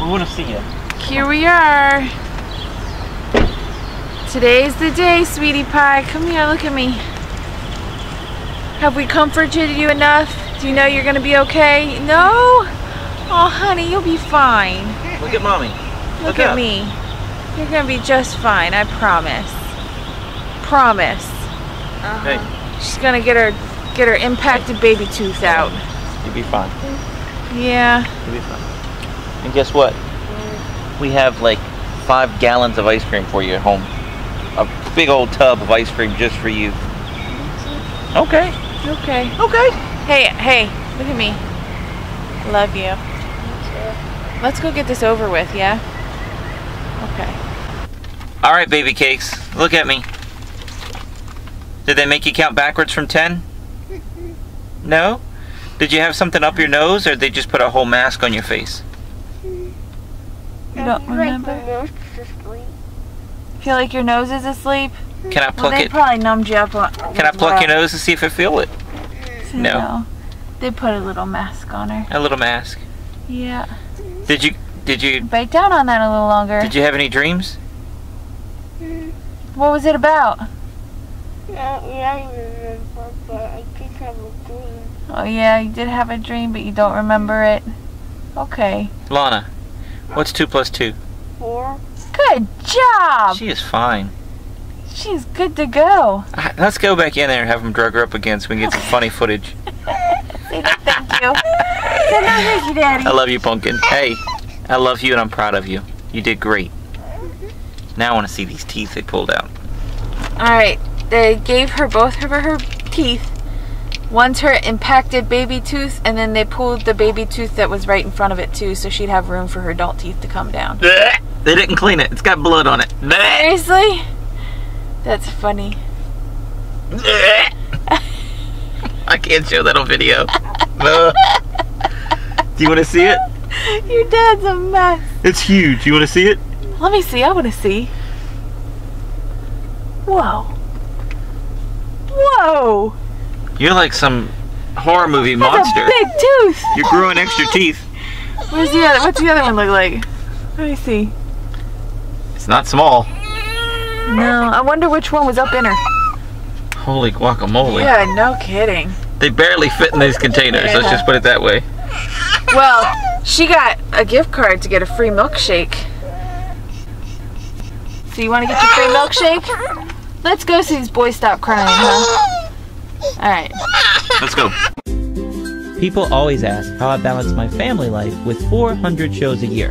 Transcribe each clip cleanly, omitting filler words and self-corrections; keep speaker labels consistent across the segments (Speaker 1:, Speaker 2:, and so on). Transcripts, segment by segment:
Speaker 1: want to see you.
Speaker 2: Here we are. Today's the day, sweetie pie. Come here, look at me. Have we comforted you enough? Do you know you're gonna be okay? No? Oh, honey, you'll be fine.
Speaker 1: Look at mommy.
Speaker 2: Look at me. You're gonna be just fine, I promise. Promise.
Speaker 1: Hey.
Speaker 2: She's gonna get her impacted baby tooth out.
Speaker 1: You'll be fine.
Speaker 2: Yeah.
Speaker 1: You'll be fine. And guess what? We have like 5 gallons of ice cream for you at home. A big old tub of ice cream just for you. Okay.
Speaker 2: Okay.
Speaker 1: Okay.
Speaker 2: Hey, look at me. Love you. Let's go get this over with, yeah? Okay.
Speaker 1: All right, baby cakes. Look at me. Did they make you count backwards from 10? No? Did you have something up your nose, or did they just put a whole mask on your face?
Speaker 2: You don't remember? Feel like your nose is asleep?
Speaker 1: Can I pluck
Speaker 2: they
Speaker 1: it?
Speaker 2: Probably numbed you up.
Speaker 1: Can I pluck your nose to see if I feel it? No.
Speaker 2: They put a little mask on her.
Speaker 1: A little mask.
Speaker 2: Yeah.
Speaker 1: Did you
Speaker 2: bite down on that a little longer?
Speaker 1: Did you have any dreams?
Speaker 2: What was it about? Oh yeah, you did have a dream, but you don't remember it. Okay.
Speaker 1: Lana, what's 2 plus 2?
Speaker 3: 4.
Speaker 2: Good job!
Speaker 1: She is fine.
Speaker 2: She's good to go.
Speaker 1: Let's go back in there and have them drug her up again so we can get some funny footage.
Speaker 2: Say no thank you. Say no thank you, Daddy.
Speaker 1: I love you, Pumpkin. Hey, I love you and I'm proud of you. You did great. Now I want to see these teeth they pulled out.
Speaker 2: Alright, they gave her both of her teeth. One's her impacted baby tooth, and then they pulled the baby tooth that was right in front of it too, so she'd have room for her adult teeth to come down.
Speaker 1: They didn't clean it. It's got blood on it.
Speaker 2: Seriously? That's funny.
Speaker 1: I can't show that on video. Do you want to see it?
Speaker 2: Your dad's a mess.
Speaker 1: It's huge. You want to see it?
Speaker 2: Let me see. I want to see. Whoa. Whoa.
Speaker 1: You're like some horror movie monster.
Speaker 2: That's a big tooth.
Speaker 1: You're growing extra teeth.
Speaker 2: Where's the other? What's the other one look like? Let me see.
Speaker 1: It's not small.
Speaker 2: No, I wonder which one was up in her.
Speaker 1: Holy guacamole.
Speaker 2: Yeah, no kidding.
Speaker 1: They barely fit in these containers.
Speaker 2: Yeah.
Speaker 1: Let's just put it that way.
Speaker 2: Well, she got a gift card to get a free milkshake. So you want to get your free milkshake? Let's go so these boys stop crying, huh? Alright.
Speaker 1: Let's go. People always ask how I balance my family life with 400 shows a year.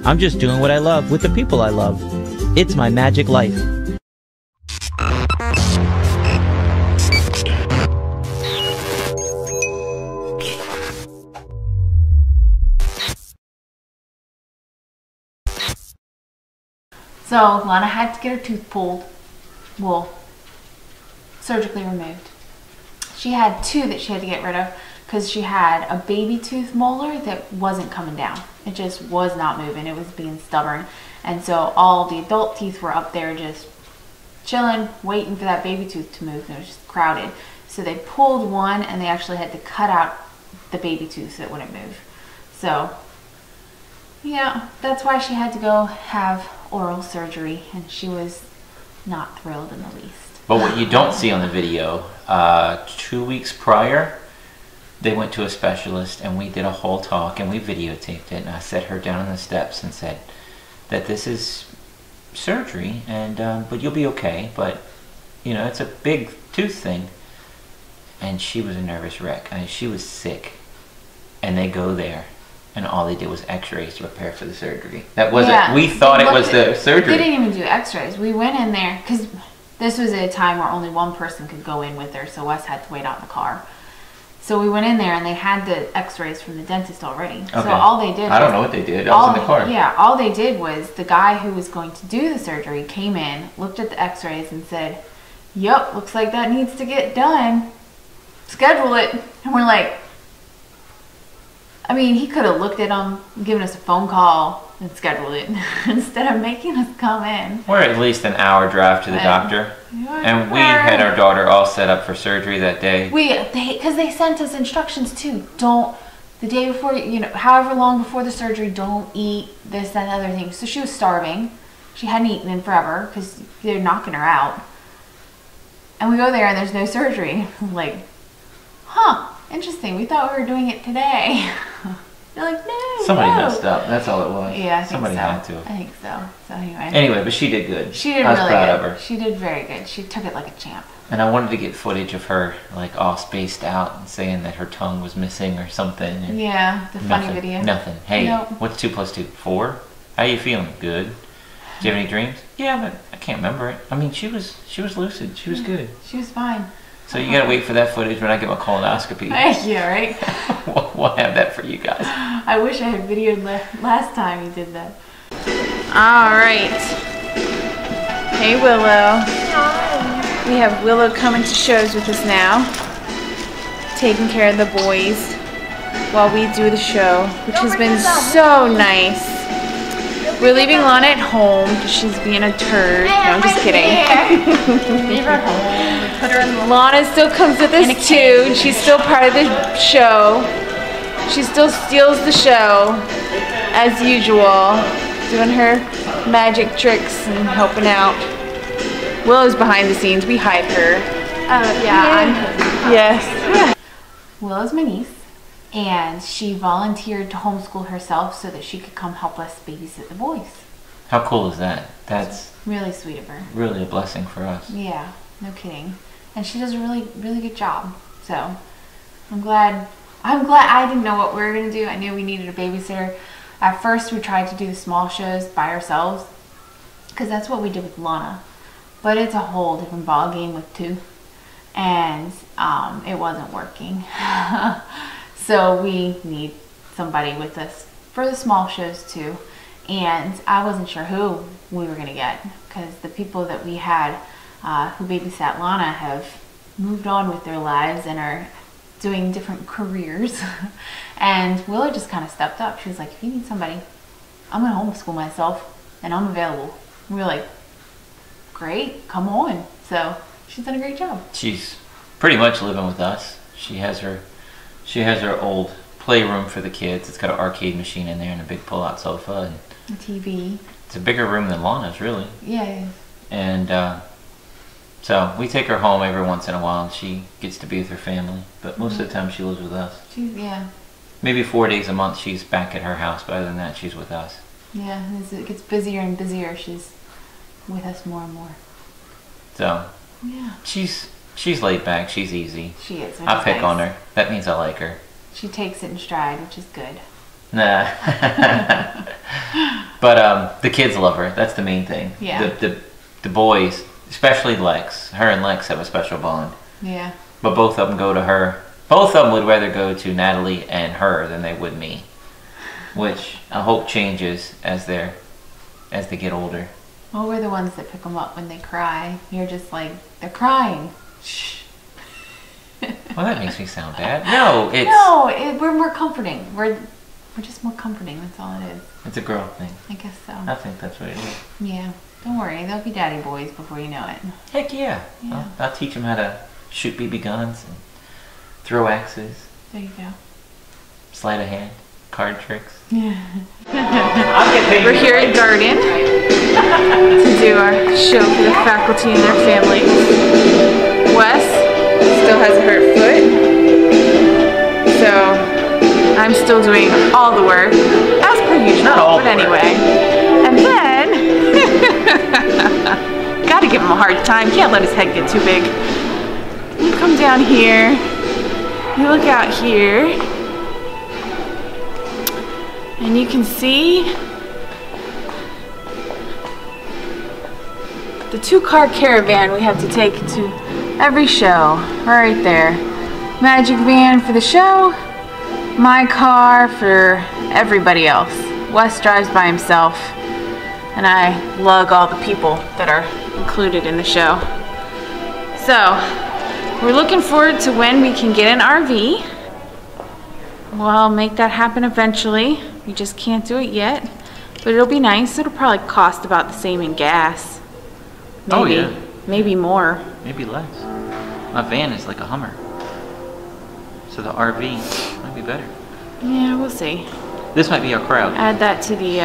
Speaker 1: I'm just doing what I love with the people I love. It's my magic life.
Speaker 2: So, Lana had to get her tooth pulled. Well, surgically removed. She had 2 that she had to get rid of because she had a baby tooth molar that wasn't coming down. It just was not moving. It was being stubborn. And so all the adult teeth were up there just chilling, waiting for that baby tooth to move. And it was just crowded. So they pulled one and they actually had to cut out the baby tooth that wouldn't move. So, yeah, that's why she had to go have oral surgery. And she was not thrilled in the least.
Speaker 1: But what you don't see on the video, 2 weeks prior, they went to a specialist and we did a whole talk and we videotaped it. And I set her down on the steps and said that this is surgery, and but you'll be okay. But you know, it's a big tooth thing. And she was a nervous wreck. I mean, she was sick. And they go there, and all they did was X-rays to prepare for the surgery. That wasn't. Yeah, we thought it was the surgery.
Speaker 2: They didn't even do X-rays. We went in there because this was a time where only one person could go in with her, so Wes had to wait out in the car. So we went in there and they had the X-rays from the dentist already. Okay. So all they did.
Speaker 1: I don't know what they did. I was in the car.
Speaker 2: Yeah, all they did was the guy who was going to do the surgery came in, looked at the X-rays, and said, "Yep, looks like that needs to get done. Schedule it." And we're like, I mean, he could have looked at them, given us a phone call, and scheduled it instead of making us come in.
Speaker 1: We're at least an hour drive to the doctor. And we had our daughter all set up for surgery that day.
Speaker 2: Because they sent us instructions too. Don't the day before, you know, however long before the surgery, don't eat this, that, and other thing. So she was starving. She hadn't eaten in forever because they're knocking her out. And we go there and there's no surgery. Like, huh, interesting. We thought we were doing it today. They're like, no.
Speaker 1: Somebody messed up. That's all it was.
Speaker 2: Yeah, I think
Speaker 1: somebody
Speaker 2: so.
Speaker 1: had to.
Speaker 2: I think so. So anyway.
Speaker 1: Anyway, but she did good.
Speaker 2: She did
Speaker 1: I was
Speaker 2: really
Speaker 1: proud
Speaker 2: good.
Speaker 1: of her.
Speaker 2: She did very good. She took it like a champ.
Speaker 1: And I wanted to get footage of her like all spaced out and saying that her tongue was missing or something. And
Speaker 2: yeah, the funny video.
Speaker 1: Nothing. Hey,
Speaker 2: Nope.
Speaker 1: what's 2 + 2? 4? How you feeling? Good. Do you have any dreams? Yeah, but I can't remember it. I mean, she was lucid. She was good.
Speaker 2: She was fine.
Speaker 1: So you gotta wait for that footage when I get my colonoscopy.
Speaker 2: Yeah, right?
Speaker 1: We'll have that for you guys.
Speaker 2: I wish I had videoed last time you did that. All right. Hey, Willow.
Speaker 3: Hi.
Speaker 2: We have Willow coming to shows with us now, taking care of the boys while we do the show, which has been so nice. We're leaving Lana at home because she's being a turd. No, I'm just kidding.
Speaker 3: Leave her home. We put her in the
Speaker 2: Lana still comes with us too, and she's still part of the show. She still steals the show, as usual, doing her magic tricks and helping out. Willow's behind the scenes. We hide her.
Speaker 3: Oh, yeah.
Speaker 2: Yes. Willow's my niece, and she volunteered to homeschool herself so that she could come help us babysit the boys.
Speaker 1: How cool is that? That's
Speaker 2: Really sweet of her.
Speaker 1: really a blessing for us.
Speaker 2: Yeah, no kidding. And she does a really, really good job. So I'm glad I didn't know what we were gonna do. I knew we needed a babysitter. At first we tried to do the small shows by ourselves because that's what we did with Lana. But it's a whole different ball game with two. And it wasn't working. So we need somebody with us for the small shows too. And I wasn't sure who we were gonna get because the people that we had who babysat Lana have moved on with their lives and are doing different careers. And Willow just kind of stepped up. She was like, if you need somebody, I'm gonna homeschool myself and I'm available. And we were like, great, come on. So she's done a great job.
Speaker 1: She's pretty much living with us. She has her old playroom for the kids. It's got an arcade machine in there and a big pull-out sofa and
Speaker 2: A TV.
Speaker 1: it's a bigger room than Lana's, really.
Speaker 2: Yeah.
Speaker 1: And so we take her home every once in a while and she gets to be with her family, but most of the time she lives with us.
Speaker 2: Yeah.
Speaker 1: Maybe 4 days a month she's back at her house, but other than that she's with us.
Speaker 2: Yeah, as it gets busier and busier, she's with us more and more.
Speaker 1: So
Speaker 2: Yeah.
Speaker 1: she's laid back, she's easy.
Speaker 2: She is.
Speaker 1: I pick on her. That means I like her.
Speaker 2: She takes it in stride, which is good.
Speaker 1: Nah. But the kids love her. That's the main thing.
Speaker 2: Yeah.
Speaker 1: The boys, especially Lex. Her and Lex have a special bond.
Speaker 2: Yeah.
Speaker 1: But both of them go to her. Both of them would rather go to Natalie and her than they would me. Which I hope changes as they get older.
Speaker 2: Well, we're the ones that pick them up when they cry. You're just like, they're crying. Shh.
Speaker 1: Well, that makes me sound bad. No, it's
Speaker 2: we're more comforting. We're just more comforting. That's all it is.
Speaker 1: it's a girl thing.
Speaker 2: I guess so.
Speaker 1: I think that's what it is.
Speaker 2: Yeah. Don't worry. They'll be daddy boys before you know it.
Speaker 1: Heck yeah.
Speaker 2: Yeah.
Speaker 1: I'll teach them how to shoot BB guns and throw axes,
Speaker 2: There you go.
Speaker 1: sleight of hand, card tricks.
Speaker 2: We're here at Garden to do our show for the faculty and their families. Wes still has a hurt foot, so I'm still doing all the work as per usual.
Speaker 1: Not all
Speaker 2: but
Speaker 1: the work.
Speaker 2: anyway, and then gotta give him a hard time. Can't let his head get too big. You come down here. You look out here. And you can see the 2-car caravan we have to take to every show. Right there. Magic van for the show, my car for everybody else. Wes drives by himself, and I lug all the people that are included in the show. So, we're looking forward to when we can get an RV. Well, I'll make that happen eventually. We just can't do it yet, but it'll be nice. It'll probably cost about the same in gas. Maybe,
Speaker 1: Oh, yeah.
Speaker 2: Maybe more.
Speaker 1: Maybe less. My van is like a Hummer. So the RV might be better.
Speaker 2: Yeah, we'll see.
Speaker 1: This might be our crowd.
Speaker 2: Add that to the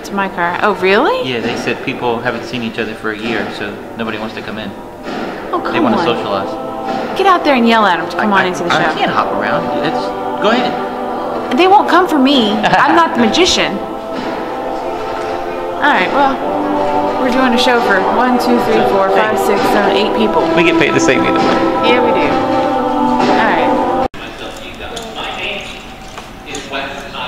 Speaker 2: to my car. Oh, really?
Speaker 1: Yeah, they said people haven't seen each other for a year, so nobody wants to come in.
Speaker 2: Oh, come
Speaker 1: They want to
Speaker 2: on.
Speaker 1: socialize.
Speaker 2: Get out there and yell at them to come on into the show.
Speaker 1: I can't hop around. Go ahead.
Speaker 2: They won't come for me. I'm not the magician. All right, well, we're doing a show for 1, 2, 3, 4, 5, 6, 7, 8 people.
Speaker 1: We get paid the same either way.
Speaker 2: Yeah, we do. All right.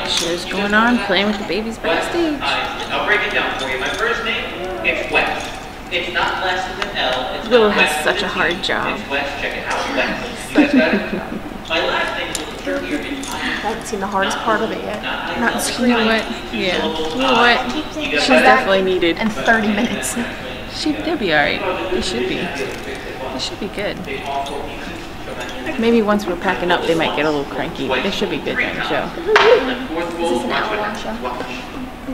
Speaker 2: Show's going on, playing with the babies backstage.
Speaker 1: I'll break it down for you. My first name, it's Wes. It's not less than an L. It's
Speaker 2: Will has such a hard job.
Speaker 1: It's Wes. Check it out. Wes. My last name is a little trickier.
Speaker 3: I haven't seen the hardest part of it yet. Not screaming.
Speaker 2: You know what? Yeah. You know what? She's definitely needed.
Speaker 3: In 30 minutes.
Speaker 2: They'll be all right. They should be. They should be good. Maybe once we're packing up, they might get a little cranky, but they should be good during the show.
Speaker 3: Is this an hour-long show?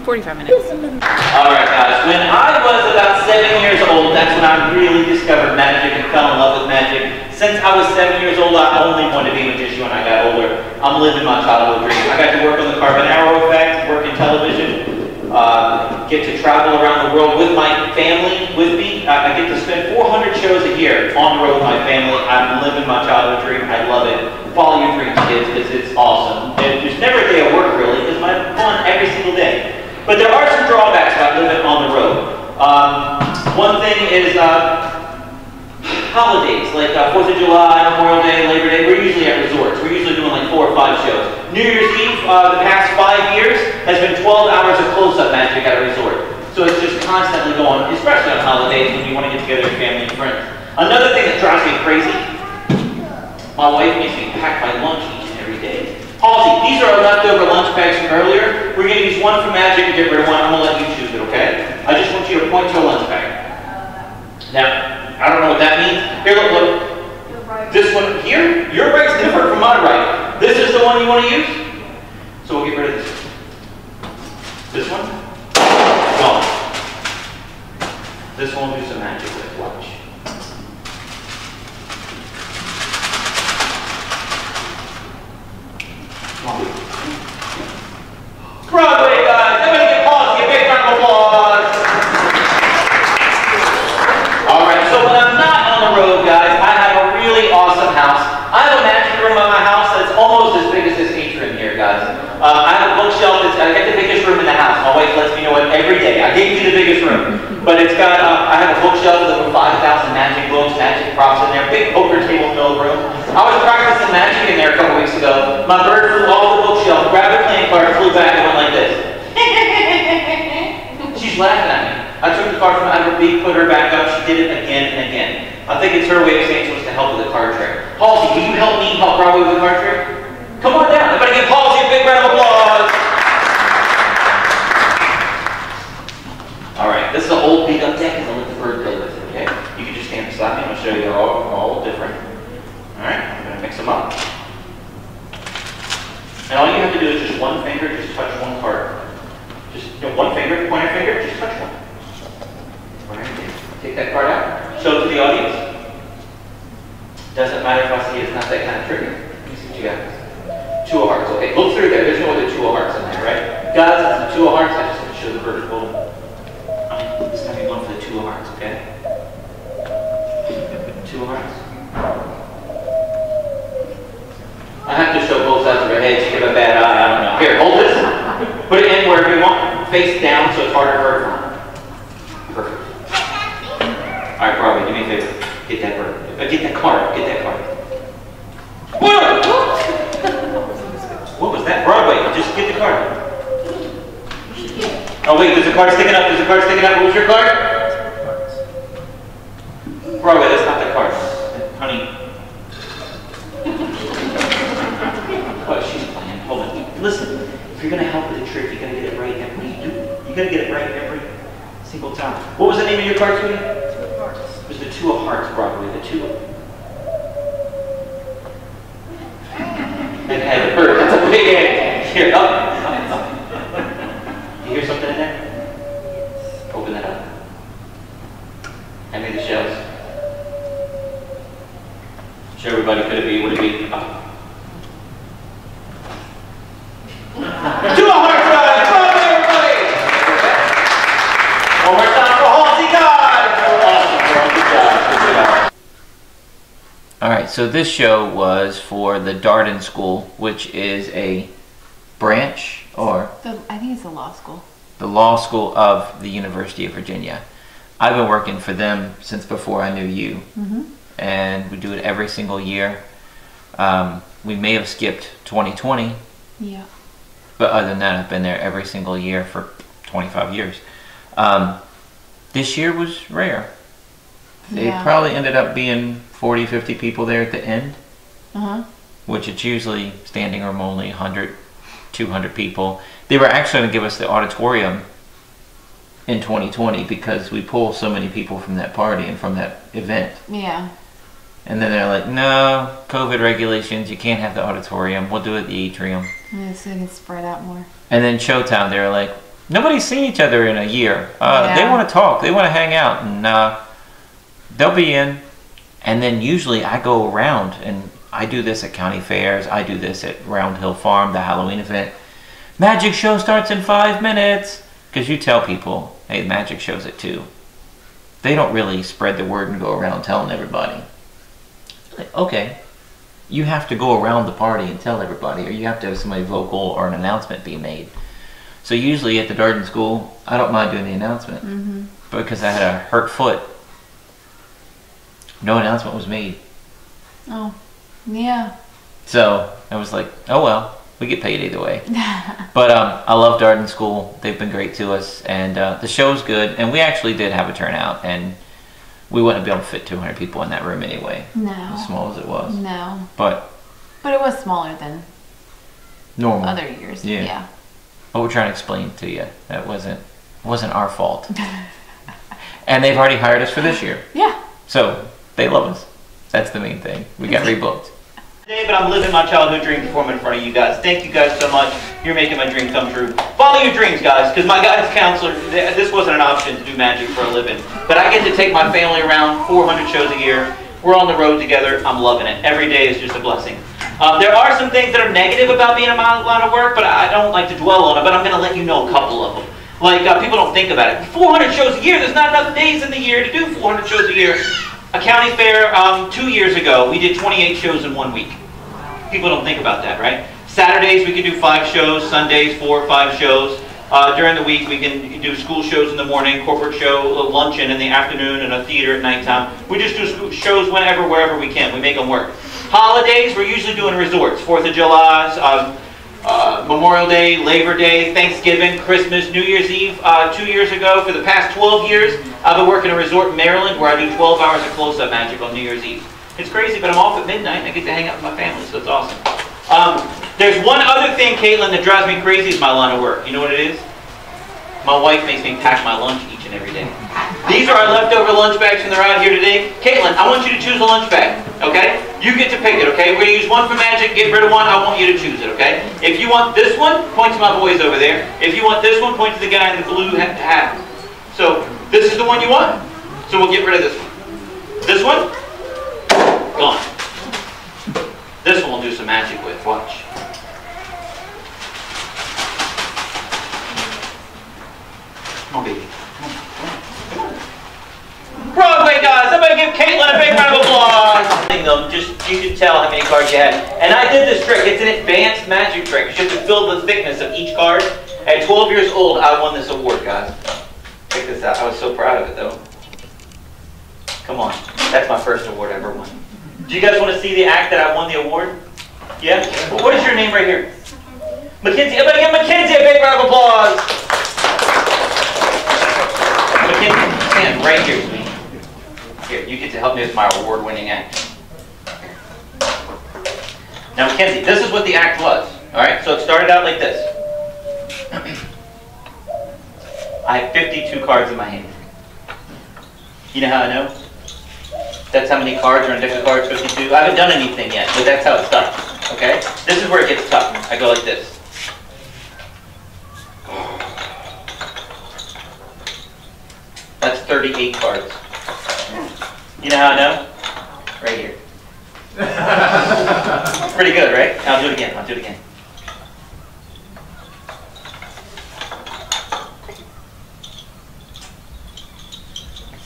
Speaker 2: 45 minutes.
Speaker 1: Alright guys, when I was about 7 years old, that's when I really discovered magic and fell in love with magic. Since I was 7 years old, I only wanted to be a magician when I got older. I'm living my childhood dream. I got to work on the carbon arrow effect, work in television, get to travel around the world with my family with me. I get to spend 400 shows a year on the road with my family. I'm living my childhood dream. I love it. Follow your dreams, kids, because it's awesome. And there's never a day of work, really, because I'm fun every single day. But there are some drawbacks about living on the road. One thing is holidays, like 4th of July, Memorial Day, Labor Day. We're usually at resorts. We're usually doing like 4 or 5 shows. New Year's Eve, the past 5 years, has been 12 hours of close-up magic at a resort. So it's just constantly going, especially on holidays when you want to get together with family and friends. Another thing that drives me crazy, my wife makes me pack my lunch each and every day. Halsey, these are our leftover lunch bags from earlier. We're going to use one for magic and get rid of one. I'm going to let you choose it, okay? I just want you to point to a lunch bag. Now, I don't know what that means. Here, look. This one here, your right's different from my right. This is the one you want to use? So we'll get rid of this. This one? Gone. This one will do some magic with. Watch. Broadway, guys. Everybody get applause. Give a big round of applause. Alright, so when I'm not on the road, guys, I have a really awesome house. I have a magic room in my house that's almost as big as this atrium here, guys. I have a bookshelf that's, I get the biggest room in the house. My wife lets me know it every day. I gave you the biggest room. But it's got, I have a bookshelf with over 5,000 magic books, magic props in there, big poker table in the middle of the room. I was practicing magic in there a couple weeks ago. My bird flew off the bookshelf, grabbed a playing card, flew back, and went like this. She's laughing at me. I took the card from under her beak, put her back up. She did it again and again. I think it's her way of saying she wants to help with the card trick. Halsey, will you help me help Broadway with the card trick? Come on down. Everybody give Halsey a big round of applause. All right, this is an old beat up deck, and I'll let the bird play with it, okay? You can just stand beside me. I'm going to show you they're all different. All right, I'm going to mix them up. And all you have to do is just one finger, just touch one card. Just one finger, pointer finger, just touch one. Right there. Take that card out. Show it to the audience. Doesn't matter if I see it. It's not that kind of tricky. Let me see what you got. 2 of hearts. Okay, look through there. There's no other 2 of hearts in there, right? Guys, it's the 2 of hearts. I just want to show the vertical. This time you're going for the 2 of hearts, okay? 2 of hearts. I have to show both sides of her head. She give a bad eye. I don't know. Here, hold this. Put it in wherever you want. Face down so it's harder for her. Perfect. All right, Broadway, do me a favor. Get that bird. Get that card. Get that card. What was that? Broadway, just get the card. Oh wait, there's a card sticking up. There's a card sticking up. What was your card? Broadway, that's not the card. Honey. What, she's playing. Hold on. Listen, if you're going to help with the trick, you got to get it right. What do you do? You got to get it right every single time. What was the name of your card, sweetie? 2 of Hearts. It was the 2 of Hearts, Broadway. The 2 of... And had a bird. That's a big egg. Here, up. You hear something in there? Open that up. Hand me the shells. Show everybody, could it be? Would it be? Oh. so this show was for the Darden School, which is a branch, or
Speaker 2: I think it's the law school.
Speaker 1: The law school of the University of Virginia. I've been working for them since before I knew you. And we do it every single year. We may have skipped 2020.
Speaker 2: Yeah.
Speaker 1: But other than that, I've been there every single year for 25 years. This year was rare. It probably ended up being 40, 50 people there at the end. Which it's usually standing room only, 100, 200 people. They were actually going to give us the auditorium in 2020 because we pull so many people from that party and from that event.
Speaker 2: Yeah.
Speaker 1: And then they're like, no, COVID regulations, you can't have the auditorium. We'll do it at the atrium.
Speaker 2: Yeah, so it can spread out more.
Speaker 1: And then Showtime, they were like, nobody's seen each other in a year. They
Speaker 2: Yeah.
Speaker 1: want to talk. They want to hang out. And they'll be in. And then usually I go around, and I do this at county fairs. I do this at Round Hill Farm, the Halloween event. Magic show starts in 5 minutes. Because you tell people, hey, the magic show's at 2. They don't really spread the word and go around telling everybody. Like, okay, you have to go around the party and tell everybody, or you have to have somebody vocal or an announcement be made. So usually at the Darden School, I don't mind doing the announcement. Because I had a hurt foot, no announcement was made.
Speaker 2: Oh, yeah.
Speaker 1: So I was like, oh well, we get paid either way. But I love Darden School. They've been great to us, and the show's good. And we actually did have a turnout, and we wouldn't be able to fit 200 people in that room anyway.
Speaker 2: No.
Speaker 1: As small as it was.
Speaker 2: No.
Speaker 1: But
Speaker 2: it was smaller than
Speaker 1: normal.
Speaker 2: other years.
Speaker 1: Yeah.
Speaker 2: Yeah.
Speaker 1: But we're trying to explain to you that wasn't our fault. And they've already hired us for this year.
Speaker 2: Yeah.
Speaker 1: So they love us. That's the main thing. We got rebooked.
Speaker 4: Today, but I'm living my childhood dream performing in front of you guys. Thank you guys so much. You're making my dream come true. Follow your dreams, guys, because my guidance counselor, this wasn't an option to do magic for a living. But I get to take my family around 400 shows a year. We're on the road together. I'm loving it. Every day is just a blessing. There are some things that are negative about being in my line of work, but I don't like to dwell on it, but I'm going to let you know a couple of them. Like, people don't think about it. 400 shows a year, there's not enough days in the year to do 400 shows a year. A county fair 2 years ago, we did 28 shows in 1 week. People don't think about that, right? Saturdays we can do 5 shows, Sundays 4 or 5 shows. During the week we can do school shows in the morning, corporate show, a luncheon in the afternoon, and a theater at nighttime. We just do shows whenever, wherever we can. We make them work. Holidays, we're usually doing resorts. 4th of July, Memorial Day, Labor Day, Thanksgiving, Christmas, New Year's Eve. 2 years ago, for the past 12 years, I've been working a resort in Maryland where I do 12 hours of close-up magic on New Year's Eve. It's crazy, but I'm off at midnight and I get to hang out with my family, so it's awesome. There's one other thing, Caitlin, that drives me crazy is my line of work. You know what it is? My wife makes me pack my lunch each and every day. These are our leftover lunch bags from the ride here today. Caitlin, I want you to choose a lunch bag, okay? You get to pick it, okay? We're going to use one for magic, get rid of one. I want you to choose it, okay? If you want this one, point to my boys over there. If you want this one, point to the guy in the blue hat. So, this is the one you want? So we'll get rid of this one. This one? Gone. This one we'll do some magic with. Watch. Come on, baby. Come on. Broadway guys, somebody give Caitlin a big round of applause. Just you can tell how many cards you had. And I did this trick. It's an advanced magic trick. You have to fill the thickness of each card. At 12 years old, I won this award, guys. Check this out. I was so proud of it, though. Come on. That's my first award I ever won. Do you guys want to see the act that I won the award? Yeah? Well, what is your name right here? Mackenzie. Everybody give Mackenzie a big round of applause. Mackenzie, stand right here with me. Here, you get to help me with my award-winning act. Now, Mackenzie, this is what the act was. All right? So it started out like this. I have 52 cards in my hand. You know how I know? That's how many cards are in a deck of cards, 52. I haven't done anything yet, but that's how it's done. Okay? This is where it gets tough. I go like this. That's 38 cards. You know how I know? Right here. Pretty good, right? Now I'll do it again. I'll do it again.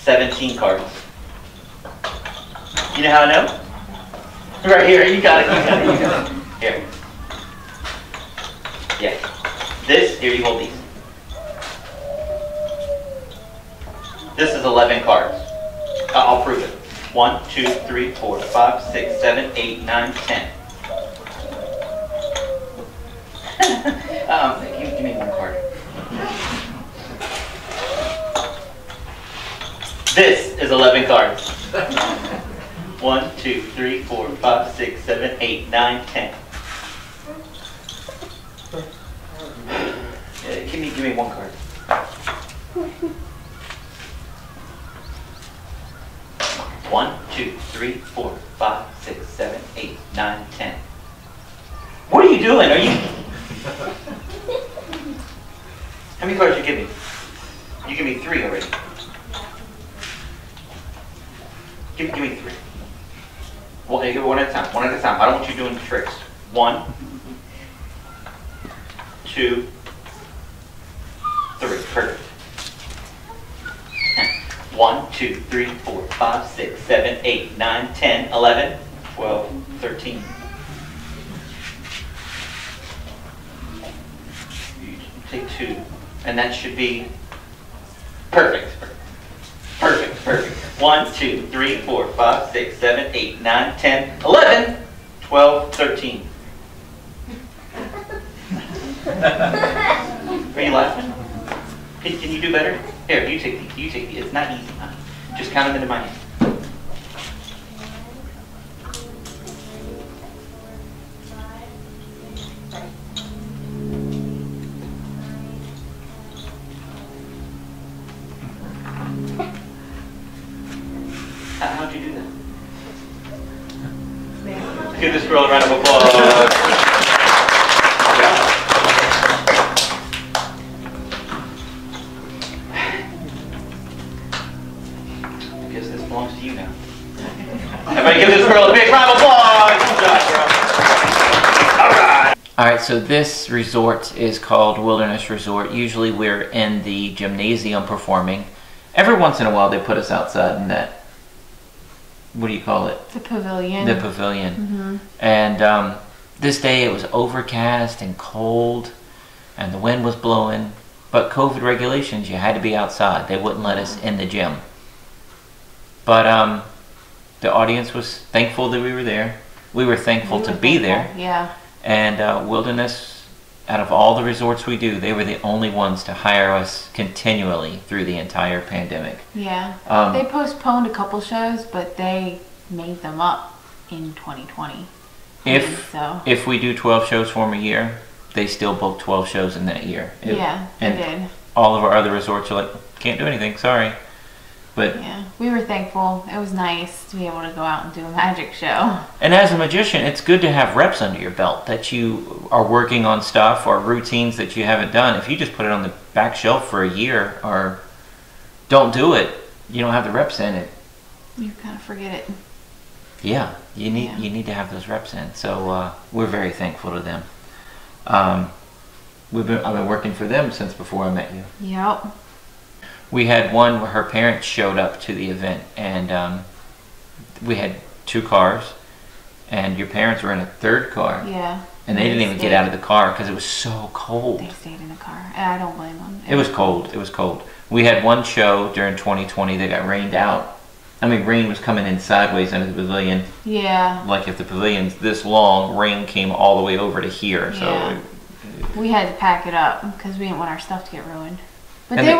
Speaker 4: $17 cards. You know how I know? Right here, you got it, you got it, you got it. Here. Yeah. This, here, you hold these. This is 11 cards. I'll prove it. 1, 2, 3, 4, 5, 6, 7, 8, 9, 10. Give me one card. This is 11 cards. 1, 2, 3, 4, 5, 6, 7, 8, 9, 10. Give me one card. One, 2, 3, 4, 5, 6, 7, 8, 9, 10. What are you doing? Are you? How many cards you give me? You give me 3 already. Give me 3. Well, one at a time. One at a time. I don't want you doing tricks. 1, 2, 3. Perfect. 1, 2, 3, 4, 5, 6, 7, 8, 9, 10, 11, 12, 13. You take 2, and that should be perfect. Perfect, perfect. 1, 2, 3, 4, 5, 6, 7, 8, 9, 10, 11, 12, 13. Are you laughing? Can you do better? Here, you take these. You take these. It's not easy, huh? Just count them into my hand. How'd you do that? Give this girl a round of applause. Belongs to you now. Everybody give this girl a big round of applause. Good job, girl. All right.
Speaker 1: All right, so this resort is called Wilderness Resort. Usually we're in the gymnasium performing. Every once in a while they put us outside in that, what do you call it?
Speaker 2: The pavilion.
Speaker 1: The pavilion.
Speaker 2: Mm-hmm.
Speaker 1: And this day it was overcast and cold and the wind was blowing. But COVID regulations, you had to be outside. They wouldn't let us in the gym. But the audience was thankful that we were there. We were thankful to be there.
Speaker 2: Yeah.
Speaker 1: And Wilderness, out of all the resorts we do, they were the only ones to hire us continually through the entire pandemic.
Speaker 2: Yeah. They postponed a couple shows, but they made them up in 2020.
Speaker 1: If we do 12 shows for them a year, they still book 12 shows in that year.
Speaker 2: Yeah, they did.
Speaker 1: All of our other resorts are like, can't do anything, sorry. But
Speaker 2: yeah, we were thankful. It was nice to be able to go out and do a magic show.
Speaker 1: And as a magician, it's good to have reps under your belt, that you are working on stuff or routines that you haven't done. If you just put it on the back shelf for a year or don't do it, you don't have the reps in it.
Speaker 2: You kind of forget it.
Speaker 1: Yeah, you need to have those reps in. So we're very thankful to them. I've been working for them since before I met you.
Speaker 2: Yep.
Speaker 1: We had one where her parents showed up to the event, and we had 2 cars, and your parents were in a 3rd car.
Speaker 2: Yeah.
Speaker 1: And they didn't even get out of the car because it was so cold.
Speaker 2: They stayed in the car. I don't blame them.
Speaker 1: It was cold. It was cold. We had one show during 2020 that got rained out. I mean, rain was coming in sideways into the pavilion.
Speaker 2: Yeah.
Speaker 1: Like if the pavilion's this long, rain came all the way over to here.
Speaker 2: Yeah.
Speaker 1: So
Speaker 2: we had to pack it up because we didn't want our stuff to get ruined. But
Speaker 1: and
Speaker 2: they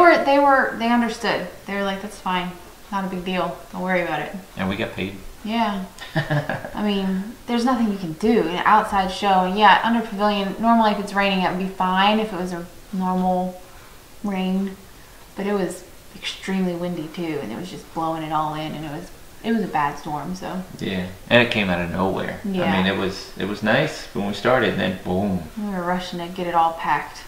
Speaker 2: understood. They were like, that's fine. Not a big deal. Don't worry about it.
Speaker 1: And we got paid.
Speaker 2: Yeah. I mean, there's nothing you can do. An outside show, and yeah, under pavilion, normally if it's raining, it would be fine if it was a normal rain. But it was extremely windy too, and it was just blowing it all in, and it was a bad storm, so.
Speaker 1: Yeah. And it came out of nowhere.
Speaker 2: Yeah.
Speaker 1: I mean, it was nice when we started, and then boom.
Speaker 2: We were rushing to get it all packed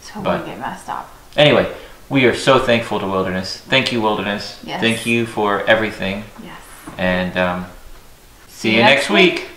Speaker 2: so we wouldn't get messed up.
Speaker 1: Anyway, we are so thankful to Wilderness. Thank you, Wilderness.
Speaker 2: Yes.
Speaker 1: Thank you for everything.
Speaker 2: Yes.
Speaker 1: And see you next week.